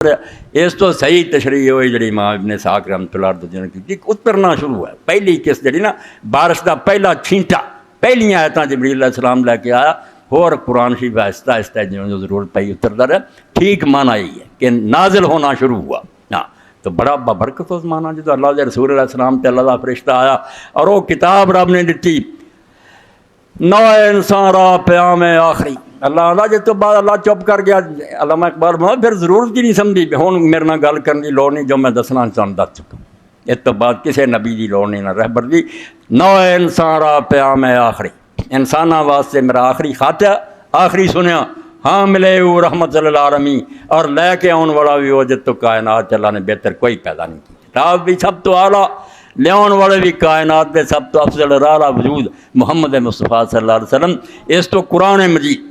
اس تو صحیح تشریح ہوئی جی امام ابن اسحاق رحمۃ اللہ علیہ نے کی اترنا شروع ہے. پہلی قسط جی نا بارش کا پہلا چھینٹا پہلیاں آیتاں جبریل علیہ السلام لے کے آیا اور قرآن شریف آہستہ آہستہ جو ضرورت پئی اترتا رہا. ٹھیک معنی یہی ہے کہ نازل ہونا شروع ہوا. ہاں تو بڑا بابرکت اس معنی جدو اللہ کے رسول علیہ السلام تے اللہ کا فرشتہ آیا اور وہ کتاب رب نے دیتی نو انسان را پیام آخری. اللہ جس تو بعد اللہ چپ کر گیا. علامہ اقبال پھر ضرورت ہی نہیں سمجھی ہوں میرے نال گل کرنے کی لوڑ نہیں جو میں دسنا چاہوں دس چکا. اس تو بعد کسی نبی کی لوڑ نہیں نہ رہبر دی. نو انسان را پیام آخری انسانوں واسطے میرا آخری خاتہ آخری سنیا ہاں ملے وہ رحمت العالمین اور لے کے آن والا بھی ہو جت تو کائنات اللہ نے بہتر کوئی پیدا نہیں کی. کتاب بھی سب تو اعلیٰ لیاؤن والے بھی کائنات دے سب تو افضل اعلیٰ وجود محمد مصطفیٰ صلی اللہ علیہ وسلم. اس تو قرآن مجید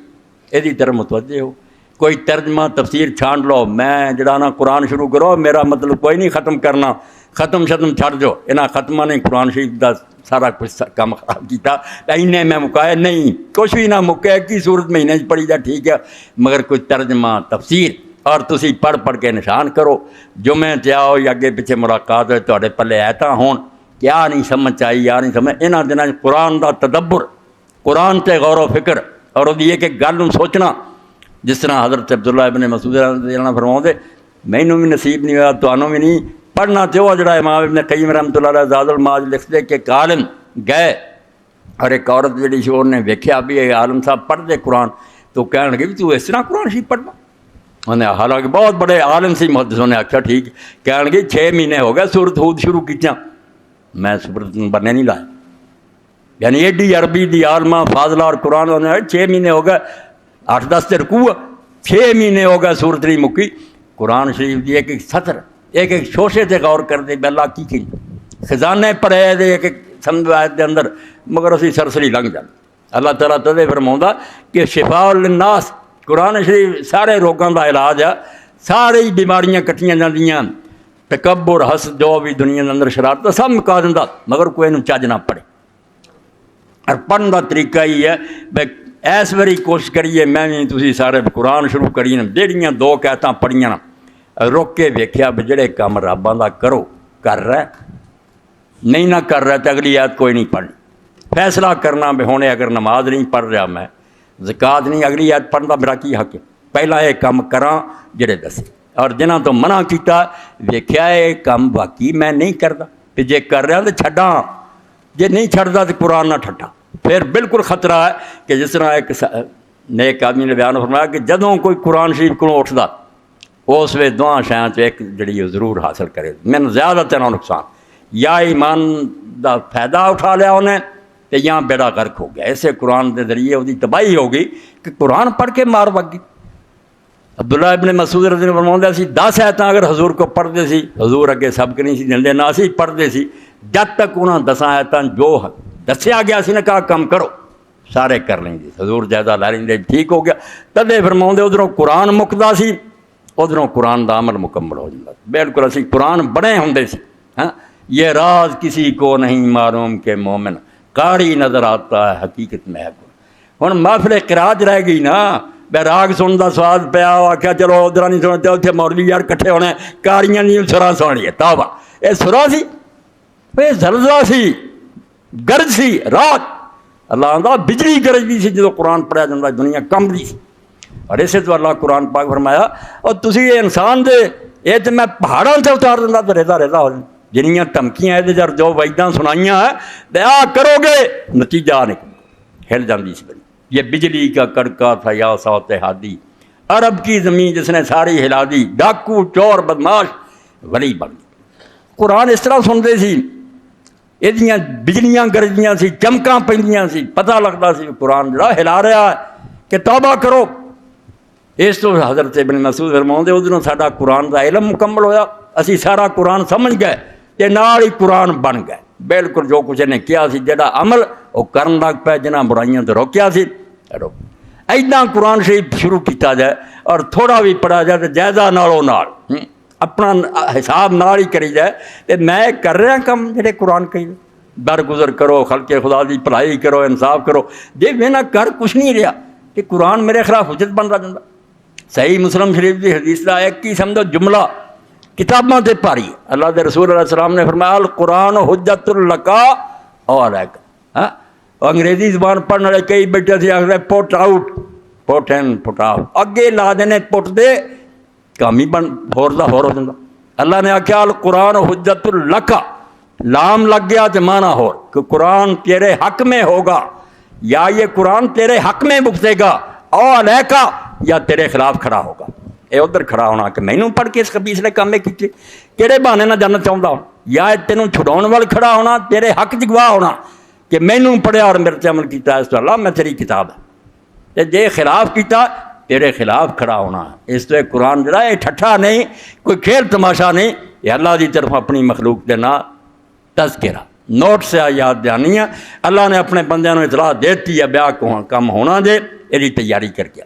یہ طرح متوجہ ہو. کوئی ترجمہ تفسیر چھانٹ لو میں جڑا نا قرآن شروع کرو میرا مطلب کوئی نہیں ختم کرنا ختم چھڑ جو انہاں ختمہ نے قرآن شریف دا سارا کچھ کام خراب کیتا اینے میں مکایا نہیں کچھ بھی نہ مکے کی صورت مہینے پڑھی جا ٹھیک ہے مگر کوئی ترجمہ تفسیر اور تسی پڑھ کے نشان کرو جمعے تے آؤ یا اگے پیچھے ملاقات ہوئے تواڈے پلے ایتاں ہون کیا نہیں سمجھ آئی یا نہیں سمجھ. انہاں دناں قرآن دا تدبر قرآن تے غور و فکر اور وہ یہ کہ گل نوں سوچنا جس طرح حضرت عبداللہ ابن مسعود رضی اللہ عنہ فرماؤندے مینوں بھی نصیب نہیں ہوا تانوں بھی نہیں پڑھنا تے وہ جڑا امام ابن قیم رحمۃ اللہ علیہ زاد المعاد لکھتے کہ ایک عالم گئے اور ایک عورت جڑی سی انہیں ویکھیا بھی یہ عالم صاحب پڑھتے قرآن تو کہنے لگے بھی تو اس طرح قرآن شریف پڑھنا. انہیں حالانکہ بہت بڑے عالم سی محدثوں نے آخیا ٹھیک کہنے لگے 6 مہینے ہو گئے سورۃ ہود شروع کیتیاں میں سورۃ نمبر نہیں لایا. یعنی ایڈی عربی دی عالمہ فاضلہ اور قرآن انہوں نے 6 مہینے ہو گئے 8-10 تے رکوع 6 مہینے ہو گئے سورت نہیں مکی. قرآن شریف دی ایک ایک سطر ایک ایک شوشے تے غور کر دے اللہ کی خزانے پڑھے دے ایک ایک سمجھ آیت دے اندر مگر اسی سرسری لنگ جانا. اللہ تعالیٰ تدے فرماؤندا کہ شفاء للناس قرآن شریف سارے روگاں دا علاج ہے. ساری بیماریاں کٹیاں جاندیاں تکبر حسد جو بھی دنیا دے اندر شرارت سب مکا دیندا مگر کوئی نوں چج نہ پڑے. اور پڑھن کا طریقہ ہی ہے بھائی ایس واری کوشش کریے میں بھی تسی سارے قرآن شروع کریے جہڑیاں 2 قیتاں پڑھیاں روک کے ویکھیا بھی جڑے کام رباں دا کرو کر رہا نہیں نہ کر رہا تو اگلی آیت کوئی نہیں پڑھنی. فیصلہ کرنا بھی ہونے اگر نماز نہیں پڑھ رہا میں زکوٰۃ نہیں اگلی آیت پڑھنا میرا کی حق ہے. پہلا یہ کام کراں جڑے دسے اور جنہاں تو منع کیتا ویکھیا یہ کام باقی میں نہیں کردا کہ جے کر رہا تو چھڈاں جے نہیں چھڑدا تو قرآن نہ ٹھٹا. پھر بالکل خطرہ ہے کہ جس طرح ایک نیک آدمی نے بیان فرمایا کہ جدوں کوئی قرآن شریف کو اٹھدا اس ویلے دعا شیاں چ ایک جڑی ضرور حاصل کرے من زیادہ تر نقصان یا ایمان دا فائدہ اٹھا لیا انہیں تو یا بیڑا غرق ہو گیا. ایسے قرآن کے ذریعے وہ تباہی ہو گئی کہ قرآن پڑھ کے مار وگ گئی. عبداللہ ابن مسعود رضی اللہ عنہ فرماؤندے اسی 10 آیتاں اگر حضور کو پڑھتے سی حضور اگے سبق نہیں سی دیندے نہ اسی پڑھتے سی جب تک انہاں 10 آیتاں جو دسیا گیا سی نے کہا کم کرو سارے کر لیں گے. حضور جائزہ لا لیں گے ٹھیک ہو گیا. تدے فرماؤندے ادھروں قرآن مکدا سی ادھروں قرآن دا عمل مکمل ہو جاتا. بالکل اسی قرآن بڑے ہوندے سی. ہاں یہ راز کسی کو نہیں معلوم کہ مومن قاری نظر آتا ہے حقیقت میں ہے. ہن محفل قرات رہ گئی نا بے راگ سن دا سواد پیا آخیا چلو ادھر نہیں سنتے اتنے مولوی یار کٹھے ہونے کاریاں نہیں سراں سونی ہے توبہ یہ سرا سی یہ زلزلہ سی گرج سی رات اللہ آندا بجلی گرج بھی سی جدو قرآن پڑھیا جاتا دنیا کمبدی سی. اور اسے تو اللہ قرآن پاک فرمایا اور تسی یہ انسان دے یہ تو میں پہاڑوں سے اتار دینا تو ریزا ریزا ہو جائے. جنیاں دھمکیاں یہ جو وعداں سنائیاں ہیں آ کرو گے نتیجہ نکل ہل جاندی سی. یہ بجلی کا کڑکا تھا یا صوت ہادی عرب کی زمین جس نے ساری ہلا دی ڈاکو چور بدماش ولی بن گئی. قرآن اس طرح سنتے سی یہ بجلیاں گرجیاں سی چمکاں پیندیاں سی پتہ لگتا سی قرآن جڑا ہلا رہا ہے کہ توبہ کرو. اس تو حضرت ابن مسعود فرماؤندے ادھروں ساڈا قرآن دا علم مکمل ہویا اسی سارا قرآن سمجھ گئے تے نال ہی قرآن بن گئے. بالکل جو کچھ نے کیا سی جڑا عمل وہ کرن لگ پے جنہاں برائیاں تو روکیا سی روک. ایداں قرآن شریف شروع کیتا جائے اور تھوڑا بھی پڑھا جائے تو جائزہ نالوں نال اپنا حساب نال ہی کری جائے تے میں کر رہا کم جڑے قرآن کہی درگزر کرو خلق خدا دی بھلائی کرو انصاف کرو جے میں نہ کر کچھ نہیں رہا کہ قرآن میرے خلاف حجت بن رہا جاتا. صحیح مسلم شریف کی حدیث کا ایک ہی سمجھو جملہ کتاباں سے پاری ہے۔ اللہ کے رسول علیہ السلام نے فرمایا القرآن حجت لکا اور علیکا۔ انگریزی زبان پڑھنے والے کئی بیٹھے تھے آخر پٹ آؤٹ پٹ این پٹ آؤٹ، اگے لا دینے پٹ دے کام ہی بن ہور دا ہور ہو جاتا۔ اللہ نے آخیا القرآن حجت لکا، لام لگ گیا تو مانا ہو کہ قرآن تیرے حق میں ہوگا، یا یہ قرآن تیرے حق میں بکتے گا، او علیکا، یا تیرے خلاف کھڑا ہوگا۔ اے ادھر کھڑا ہونا کہ مینوں پڑھ کے اس خبیث نے کام کیتے، کہڑے بہانے نہ جانا چاہتا ہوں، یا تینوں چھڑاؤن وال کھڑا ہونا، تیرے حق چ گواہ ہونا کہ مینوں پڑھیا اور میرے تے عمل کیتا، اس تو اللہ میں تیری کتاب ہے، تے جے خلاف کیتا تیرے خلاف کھڑا ہونا۔ اس تو قرآن جڑا ہے ٹھٹھا نہیں، کوئی کھیل تماشا نہیں، یہ اللہ دی طرف اپنی مخلوق دے نا تذکرہ نوٹ سے یاد دہانی ہے۔ اللہ نے اپنے بندیاں نوں اطلاع دیتی ہے بیا کو کم ہونا دے، یہ تیاری کر کے